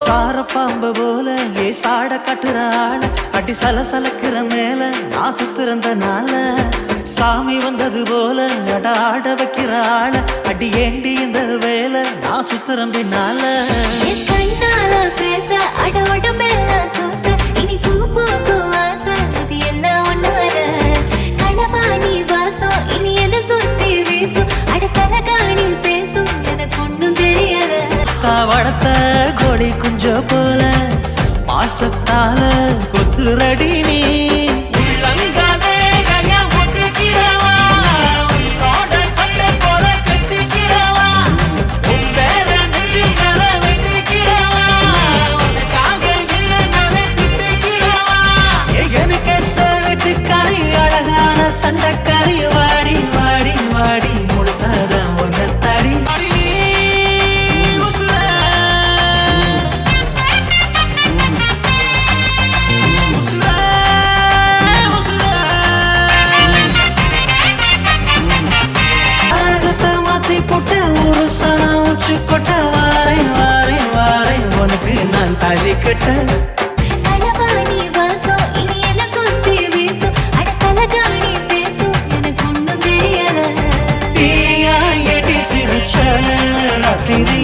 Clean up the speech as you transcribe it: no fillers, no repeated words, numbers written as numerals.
சாரப்பாம்பு போல ஏ சாட கட்டுற ஆள அடி சலசலக்கிற மேல நான் சுத்துறந்தனால சாமி வந்தது போல அட ஆட வைக்கிற ஆள அடி ஏண்டி இந்த வேலை நான் சுத்துறேன் பின்னால கண்ணால பேச அட உடம்பெல்லாம் தோச இனி பூ பூக்கும் ஆசை அது எல்லாம் ஒன்னால களவாணி வாசம் இனி என்ன சுத்தி வீசும் அட தலகாணி பேசும் எனக்கு ஒண்ணும் தெரியல வளர்த்த கோழி குஞ்ச போல பாசத்தால கொத்துரடி நீ சண்டக்காரி வாடி வாடி வாடி முழுசாதான் ஒன்ன தடி போட்ட ஒரு சனா உச்சு கொட்ட வாரை வாரை வாரை உனக்கு நான் தாலி கட்ட களவாணி வாசம் இனி என்ன சுத்தி வீசும் அட தலகாணி பேசும் எனக்கு ஒண்ணும் தெரியல தீயா எட்டி சிரிச்ச ராத்திரி